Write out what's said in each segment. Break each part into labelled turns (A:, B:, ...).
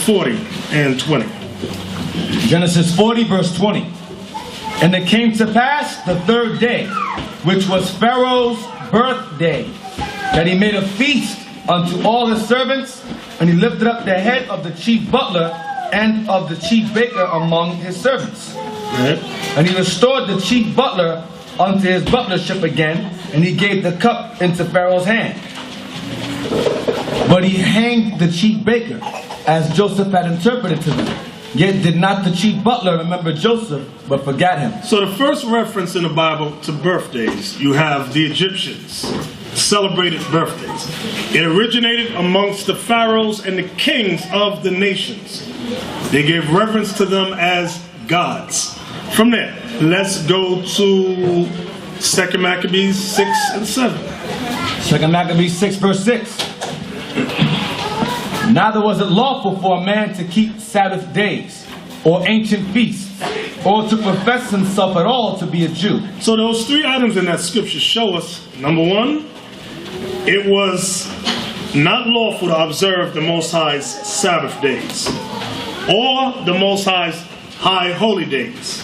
A: 40 and 20.
B: Genesis 40, verse 20. And it came to pass the third day, which was Pharaoh's birthday, that he made a feast unto all his servants, and he lifted up the head of the chief butler and of the chief baker among his servants.
A: Right.
B: And he restored the chief butler unto his butlership again, and he gave the cup into Pharaoh's hand. But he hanged the chief baker, as Joseph had interpreted to them. Yet did not the chief butler remember Joseph, but forgot him.
A: So the first reference in the Bible to birthdays, you have the Egyptians celebrated birthdays. It originated amongst the pharaohs and the kings of the nations. They gave reverence to them as gods. From there, let's go to 2 Maccabees 6 and 7.
B: 2 Maccabees 6, verse 6. Neither was it lawful for a man to keep Sabbath days, or ancient feasts, or to profess himself at all to be a Jew.
A: So those three items in that scripture show us, number one, it was not lawful to observe the Most High's Sabbath days, or the Most High's high holy days,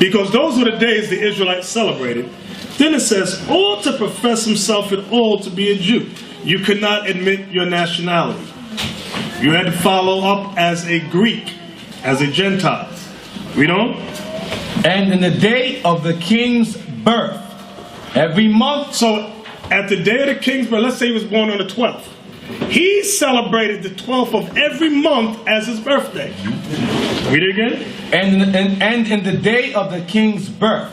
A: because those were the days the Israelites celebrated. Then it says, or to profess himself at all to be a Jew. You could not admit your nationality. You had to follow up as a Greek, as a Gentile. Read on.
B: And in the day of the king's birth, every month.
A: So at the day of the king's birth, let's say he was born on the 12th. He celebrated the 12th of every month as his birthday. Read it again.
B: And in the day of the king's birth,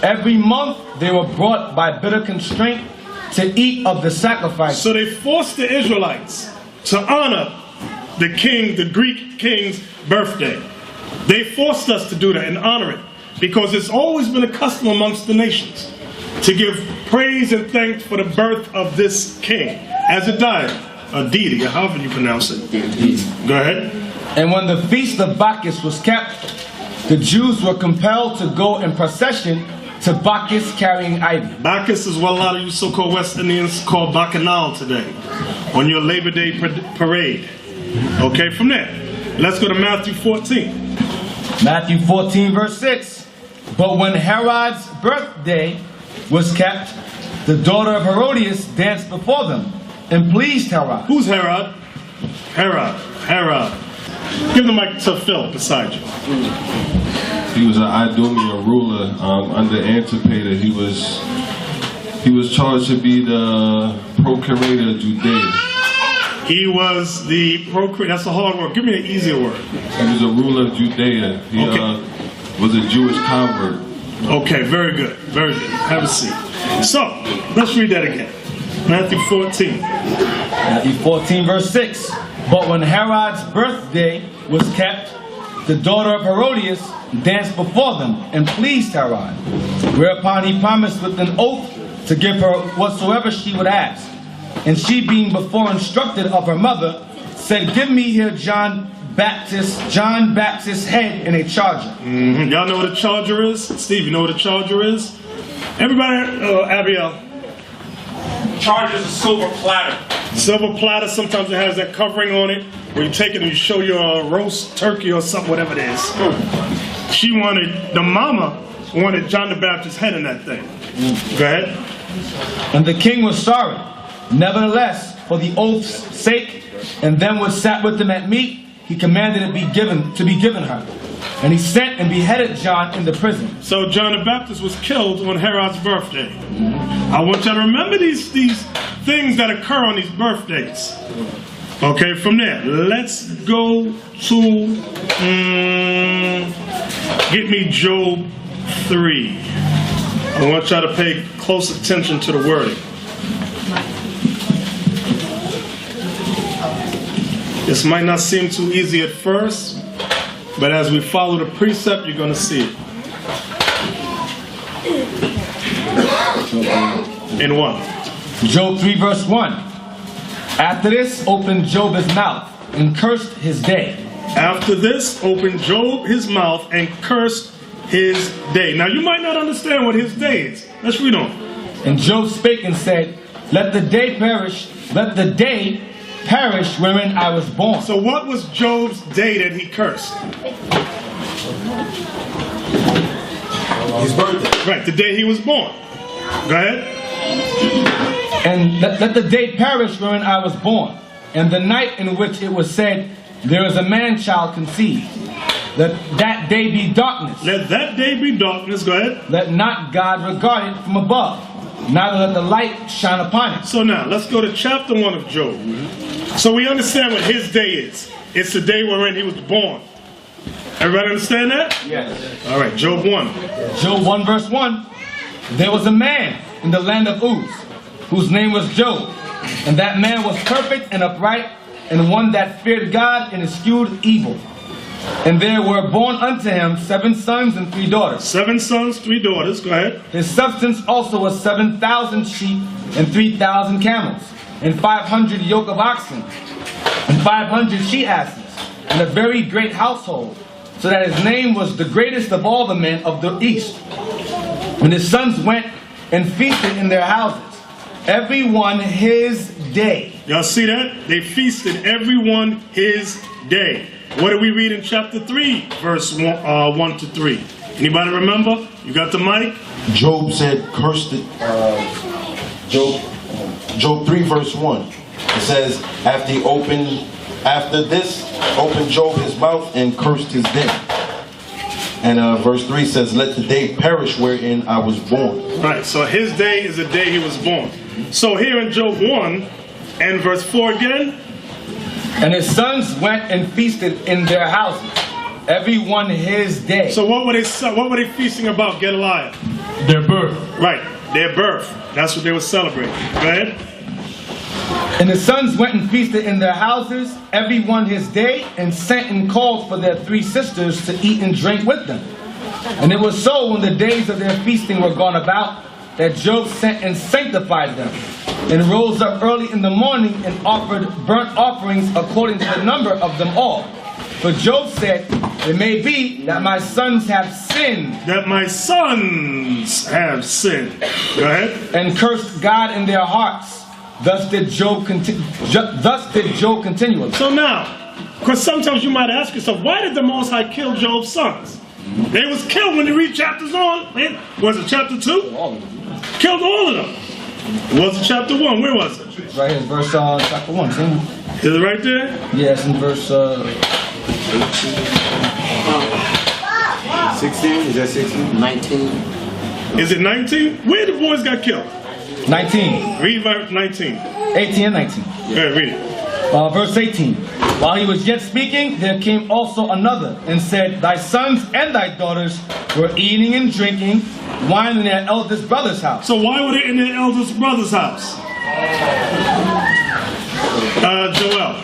B: every month they were brought by bitter constraint to eat of the sacrifice.
A: So they forced the Israelites to honor the king, the Greek king's birthday. They forced us to do that and honor it, because it's always been a custom amongst the nations to give praise and thanks for the birth of this king, as a deity, however you pronounce it. Go ahead.
B: And when the feast of Bacchus was kept, the Jews were compelled to go in procession to Bacchus carrying ivy.
A: Bacchus is what a lot of you so-called West Indians call Bacchanal today, on your Labor Day parade. Okay, from there, let's go to Matthew 14.
B: Matthew 14, verse 6. But when Herod's birthday was kept, the daughter of Herodias danced before them and pleased Herod.
A: Who's Herod? Herod. Give the mic to Phil beside you.
C: He was an Idumean ruler under Antipater. He was charged to be the procurator of Judea.
A: He was the procurator. That's a hard word. Give me an easier word.
C: He was a ruler of Judea. He was a Jewish convert.
A: Okay, very good. Very good. Have a seat. So, let's read that again. Matthew 14.
B: Matthew 14, verse 6. But when Herod's birthday was kept, the daughter of Herodias danced before them and pleased Herod. Whereupon he promised with an oath to give her whatsoever she would ask. And she, being before instructed of her mother, said, give me here John Baptist's head in a charger.
A: Mm-hmm. Y'all know what a charger is? Steve, you know what a charger is? Everybody, Abiel.
D: Charger is a silver platter.
A: Silver platter, sometimes it has that covering on it, where you take it and you show your roast turkey or something, whatever it is. The mama wanted John the Baptist's head in that thing. Go ahead.
B: And the king was sorry. Nevertheless, for the oath's sake, and them which sat with him at meat, he commanded it to be given her. And he sent and beheaded John in the prison.
A: So John the Baptist was killed on Herod's birthday. I want you to remember these things that occur on these birthdays. Okay, from there, let's go to, get me Job 3. I want y'all to pay close attention to the wording. This might not seem too easy at first, but as we follow the precept, you're going to see it. In 1.
B: Job 3, verse 1. After this, opened Job his mouth and cursed his day.
A: After this, opened Job his mouth and cursed his day. Now, you might not understand what his day is. Let's read on.
B: And Job spake and said, let the day perish, let the day perish wherein I was born.
A: So what was Job's day that he cursed?
E: His birthday.
A: Right, the day he was born. Go ahead.
B: And let the day perish wherein I was born, and the night in which it was said, there is a man-child conceived. Let that day be darkness.
A: Let that day be darkness. Go ahead.
B: Let not God regard it from above, neither let the light shine upon it.
A: So now, let's go to chapter 1 of Job. So we understand what his day is. It's the day wherein he was born. Everybody understand that?
B: Yes.
A: All right, Job 1.
B: Job 1 verse 1. There was a man in the land of Uz, whose name was Job. And that man was perfect and upright, and one that feared God and eschewed evil. And there were born unto him 7 sons and 3 daughters.
A: 7 sons, 3 daughters. Go ahead.
B: His substance also was 7,000 sheep and 3,000 camels, and 500 yoke of oxen, and 500 she-asses, and a very great household, so that his name was the greatest of all the men of the east. And his sons went and feasted in their houses, every one his day.
A: Y'all see that? They feasted everyone his day. What did we read in chapter 3, verse 1 to 3? Anybody remember? You got the mic?
E: Job said, cursed it. Job 3 verse 1. It says, after this, opened Job his mouth and cursed his day. And verse 3 says, let the day perish wherein I was born.
A: Right, so his day is the day he was born. So here in Job 1 and verse 4 again.
B: And his sons went and feasted in their houses, every one his day.
A: So what were they feasting about, Gedaliah?
D: Their birth.
A: Right, their birth. That's what they were celebrating. Go ahead.
B: And his sons went and feasted in their houses, every one his day, and sent and called for their 3 sisters to eat and drink with them. And it was so when the days of their feasting were gone about, that Job sent and sanctified them, and rose up early in the morning and offered burnt offerings according to the number of them all. For Job said, it may be that my sons have sinned.
A: That my sons have sinned. Go ahead.
B: And cursed God in their hearts. Thus did Job continually.
A: So now, because sometimes you might ask yourself, why did the Most High kill Job's sons? They was killed when you read chapters on. Was it chapter 2? Killed all of them. Was it chapter 1? Where was it?
B: Right here, verse chapter 1. See?
A: Is it right there?
B: Yes, in verse
F: 16? Is that 16? 19?
A: Is it 19? Where the boys got killed?
B: 19.
A: Read verse 19.
B: 18 and 19.
A: Yeah, read it.
B: Verse 18. While he was yet speaking, there came also another, and said, thy sons and thy daughters were eating and drinking wine in their eldest brother's house.
A: So why were they in their eldest brother's house? Joel.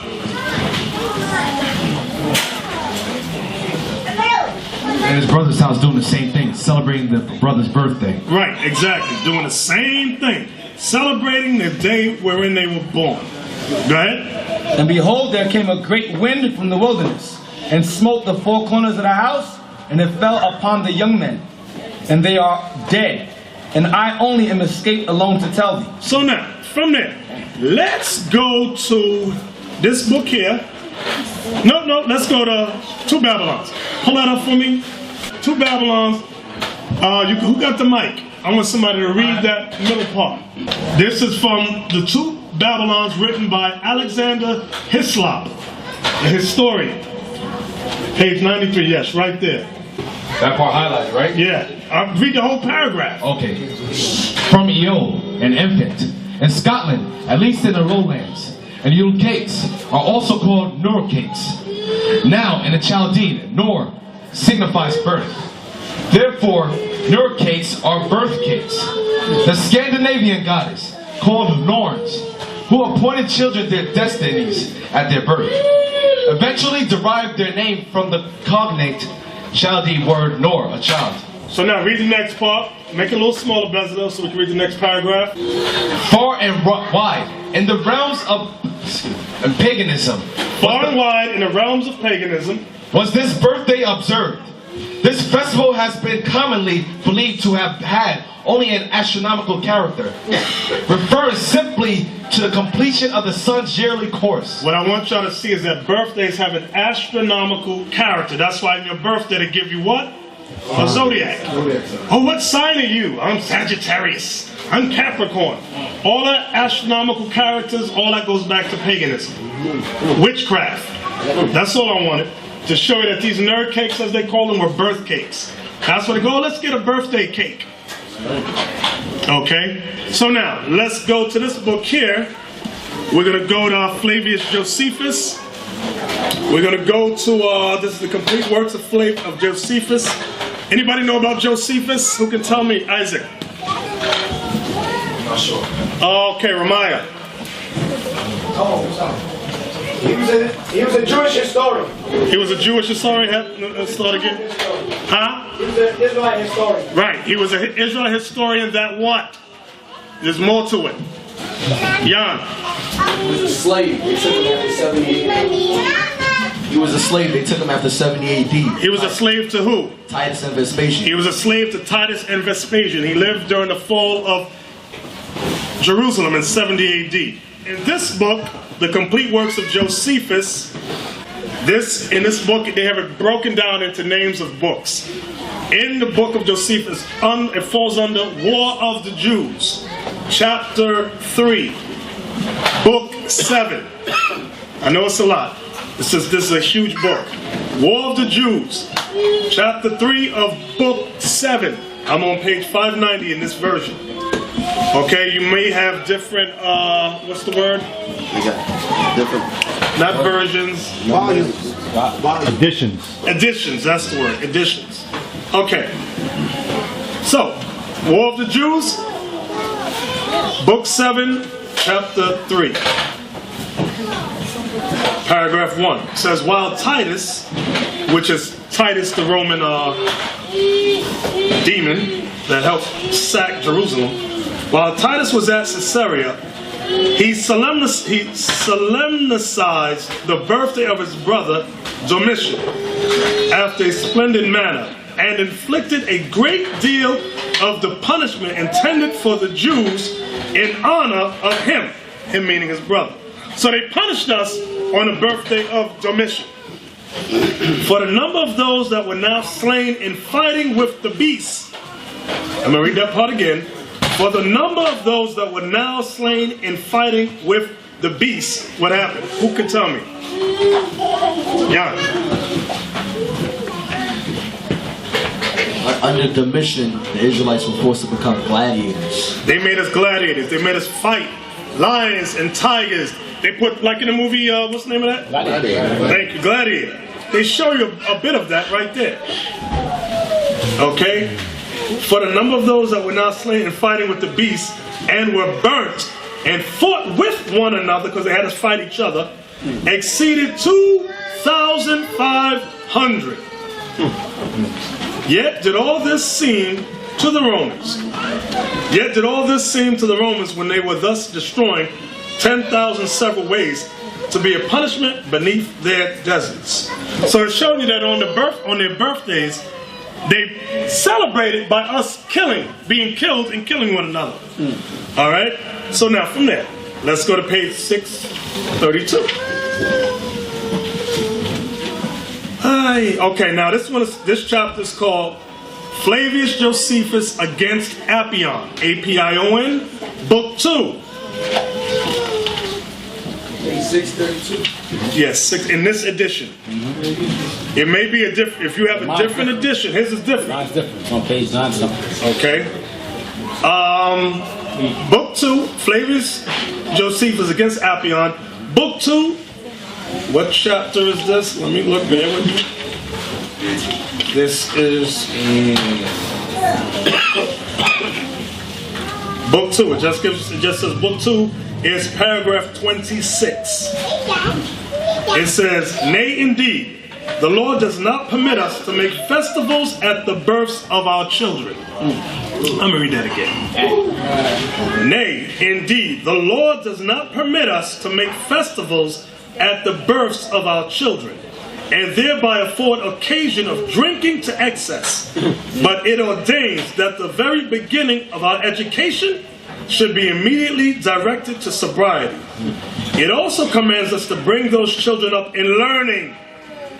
G: In his brother's house doing the same thing, celebrating the brother's birthday.
A: Right, exactly. Doing the same thing. Celebrating the day wherein they were born. Go ahead.
B: And behold, there came a great wind from the wilderness, and smote the 4 corners of the house, and it fell upon the young men, and they are dead. And I only am escaped alone to tell thee.
A: So now, from there, let's go to this book here. No, let's go to 2 Babylons. Pull that up for me. 2 Babylons. Who got the mic? I want somebody to read that middle part. This is from the 2 Babylons written by Alexander Hislop, a historian. Page 93, yes, right there.
G: That part highlighted, right?
A: Yeah, read the whole paragraph.
G: Okay. From Eo, an infant, in Scotland, at least in the lowlands, and Yule cakes are also called Nur cakes. Now, in the Chaldean, Nur signifies birth. Therefore, Nur cakes are birth cakes. The Scandinavian goddess, called Norns, who appointed children their destinies at their birth, eventually derived their name from the cognate Chaldean word Nor, a child.
A: So now read the next part. Make it a little smaller, Bezalel, so we can read the next paragraph.
G: Far and wide, in the realms of paganism.
A: Far and wide in the realms of paganism.
G: Was this birthday observed? This festival has been commonly believed to have had only an astronomical character, referring simply to the completion of the sun's yearly course.
A: What I want y'all to see is that birthdays have an astronomical character. That's why in your birthday they give you what? A zodiac. Oh, what sign are you? I'm Sagittarius. I'm Capricorn. All that astronomical characters, all that goes back to paganism. Witchcraft. That's all I wanted. To show you that these nerd cakes, as they call them, were birth cakes. That's what they go, let's get a birthday cake. Okay, so now, let's go to this book here. We're going to go to Flavius Josephus. We're going to go to, this is the complete works of Josephus. Anybody know about Josephus? Who can tell me? Isaac.
F: Not sure.
A: Okay, Ramaya.
H: Oh, sorry. He was a Jewish historian.
A: He was a Jewish historian? Start again. Huh?
H: He was an Israelite historian.
A: Right, he was an Israelite historian that what? There's more to it. Jan.
F: He was a slave. They took him after 70 AD. He was a slave. They took him after 70 AD.
A: He was a slave to who?
F: Titus and Vespasian.
A: He was a slave to Titus and Vespasian. He lived during the fall of Jerusalem in 70 AD. In this book, The Complete Works of Josephus, in this book, they have it broken down into names of books. In the book of Josephus, it falls under War of the Jews, chapter 3, book 7. I know it's a lot. This is a huge book. War of the Jews, chapter 3 of book 7. I'm on page 590 in this version. Okay, you may have different, what's the word?
F: We got different.
A: Not versions.
H: Volumes.
B: Additions.
A: Editions, that's the word, editions. Okay. So, War of the Jews, book 7, chapter 3. Paragraph 1 says, while Titus, which is Titus the Roman demon that helped sack Jerusalem, while Titus was at Caesarea, he solemnized the birthday of his brother Domitian after a splendid manner, and inflicted a great deal of the punishment intended for the Jews in honor of him meaning his brother. So they punished us on the birthday of Domitian. For the number of those that were now slain in fighting with the beasts. I'm going to read that part again. For the number of those that were now slain in fighting with the beasts, what happened? Who can tell me? Yeah.
F: Under Domitian, the Israelites were forced to become gladiators.
A: They made us gladiators. They made us fight lions and tigers. They put, like in the movie, what's the name of that?
F: Gladiator.
A: Thank you, Gladiator. They show you a bit of that right there. Okay? For the number of those that were now slain in fighting with the beasts and were burnt and fought with one another, because they had to fight each other, exceeded 2,500. Yet did all this seem to the Romans. When they were thus destroying 10,000 several ways to be a punishment beneath their deserts. So it's showing you that on their birthdays, they celebrated by us being killed and killing one another. All right? So now from there, let's go to page 632. Okay, now this chapter is called Flavius Josephus against Apion, A-P-I-O-N, book 2.
H: Page 632.
A: Yes, 6 in this edition. It may be a different. If you have a different edition, his is different.
I: Mine's different. It's on page 9 something.
A: Okay. Book 2, Flavius Josephus against Apion. Book 2. What chapter is this? Let me look there with you. This is book 2. It just says book 2 is paragraph 26. It says, nay, indeed, the Lord does not permit us to make festivals at the births of our children. I'm going to read that again. Nay, indeed, the Lord does not permit us to make festivals at the births of our children, and thereby afford occasion of drinking to excess. But it ordains that the very beginning of our education should be immediately directed to sobriety. It also commands us to bring those children up in learning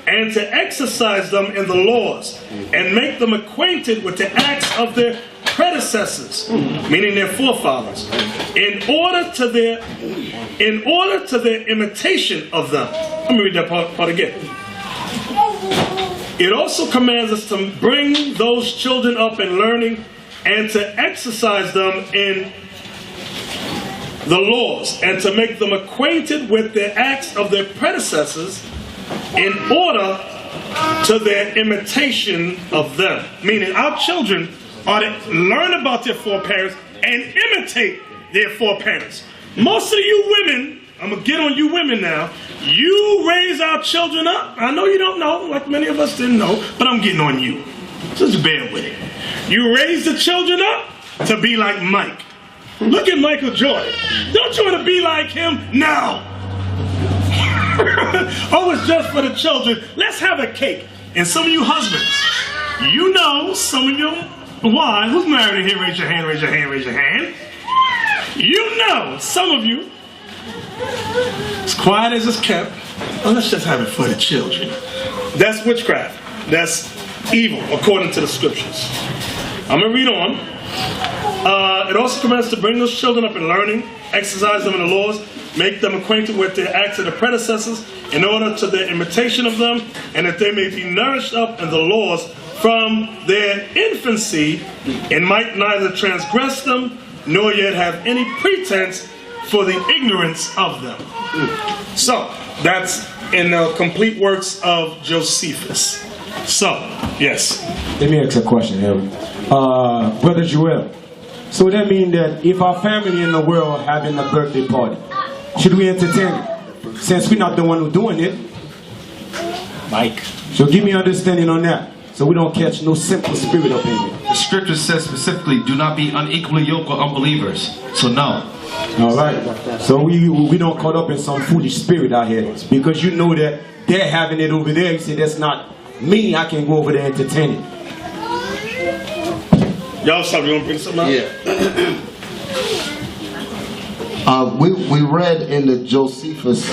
A: and to exercise them in the laws and make them acquainted with the acts of their predecessors, meaning their forefathers, in order to their imitation of them. Let me read that part again. It also commands us to bring those children up in learning and to exercise them in the laws and to make them acquainted with the acts of their predecessors in order to their imitation of them. Meaning our children are to learn about their foreparents and imitate their foreparents. Most of you women, I'm going to get on you women now, you raise our children up. I know you don't know, like many of us didn't know, but I'm getting on you. Just bear with it. You raise the children up to be like Mike. Look at Michael Jordan. Don't you want to be like him? No. Oh, it's just for the children. Let's have a cake. And some of you husbands, you know, some of your wives, who's married in here? Raise your hand, raise your hand, raise your hand. You know, some of you, as quiet as it's kept, well, let's just have it for the children. That's witchcraft. That's evil, according to the scriptures. I'm going to read on. It also commands to bring those children up in learning, exercise them in the laws, make them acquainted with the acts of the predecessors, in order to their imitation of them, and that they may be nourished up in the laws from their infancy, and might neither transgress them, nor yet have any pretense for the ignorance of them. So, that's in the complete works of Josephus. So, yes.
H: Let me ask a question here. Brother Joel, so that means that if our family in the world having a birthday party, should we entertain it? Since we're not the one who's doing it.
I: Mike.
H: So give me understanding on that, so we don't catch no simple spirit up in here.
G: The scripture says specifically, do not be unequally yoked with unbelievers. So no.
H: All right. So we don't caught up in some foolish spirit out here, because you know that they're having it over there. You say that's not me. I can go over there and entertain it.
A: Y'all stop. You want to bring something out?
E: Yeah. We read in the Josephus,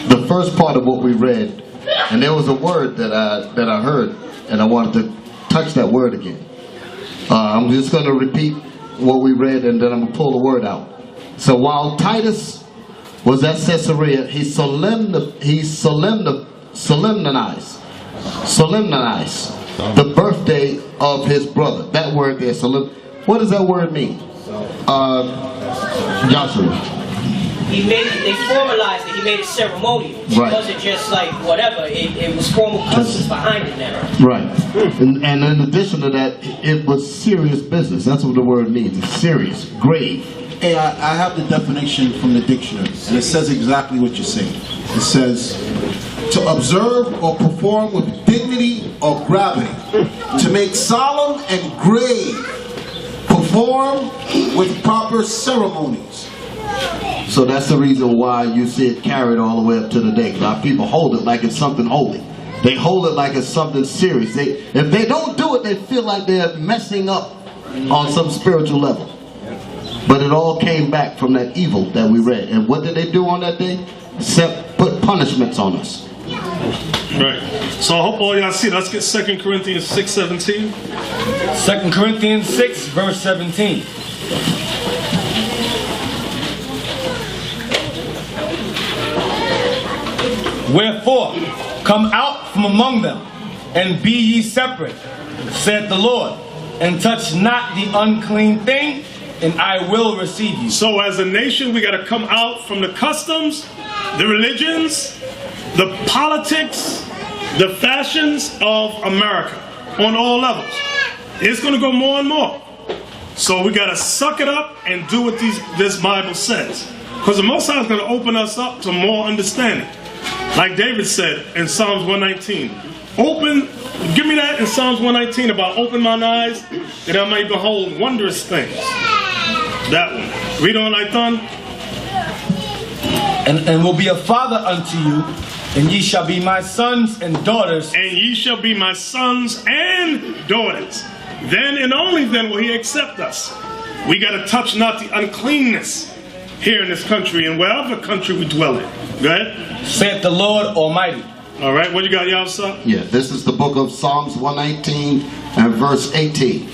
E: the first part of what we read, and there was a word that I heard, and I wanted to touch that word again. I'm just going to repeat what we read, and then I'm going to pull the word out. So while Titus was at Caesarea, he solemnized the birthday of his brother. That word there, what does that word mean? Joshua.
J: They formalized it. He made it ceremonial. It wasn't just like whatever. It was formal customs behind it now.
E: Right. And in addition to that, it was serious business. That's what the word means. It's serious, grave.
K: Hey, I have the definition from the dictionary, and it says exactly what you're saying. It says, to observe or perform with dignity or gravity, to make solemn and grave, perform with proper ceremonies.
E: So that's the reason why you see it carried all the way up to the day. A lot of people hold it like it's something holy. They hold it like it's something serious. If they don't do it, they feel like they're messing up on some spiritual level. But it all came back from that evil that we read. And what did they do on that day? Except put punishments on us.
A: Right. So I hope all y'all see. Let's get 2 Corinthians 6:17.
B: 2 Corinthians 6, verse 17. Wherefore, come out from among them, and be ye separate, said the Lord, and touch not the unclean thing, and I will receive you.
A: So as a nation, we got to come out from the customs, the religions, the politics, the fashions of America on all levels. It's going to go more and more. So we got to suck it up and do what this Bible says. Because the Most High is going to open us up to more understanding. Like David said in Psalms 119. Give me that in Psalms 119 about open mine eyes that I may behold wondrous things. That one. Read on, Laithan.
B: And will be a father unto you, And ye shall be my sons and daughters.
A: And ye shall be my sons and daughters. Then and only then will he accept us. We got to touch not the uncleanness here in this country and wherever country we dwell in. Go ahead.
B: Saith the Lord Almighty.
A: All right, what you got, y'all, son?
L: Yeah, this is the book of Psalms 119 and verse 18.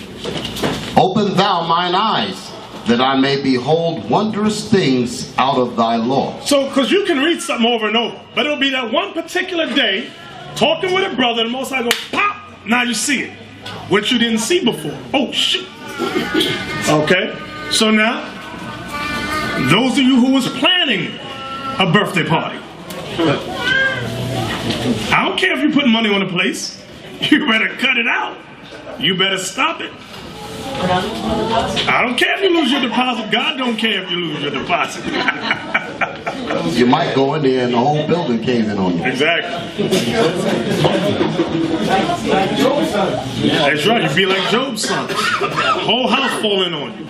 L: Open thou mine eyes, that I may behold wondrous things out of thy law.
A: So, because you can read something over and over, but it'll be that one particular day, talking with a brother, and the Most High goes, pop, now you see it, which you didn't see before. Oh, shit. Okay, so now, those of you who was planning a birthday party, I don't care if you put money on the place. You better cut it out. You better stop it. I don't care if you lose your deposit. God don't care if you lose your deposit.
L: You might go in there and the whole building cave in on you.
A: Exactly. That's right. You be like Job's son. The whole house falling on you.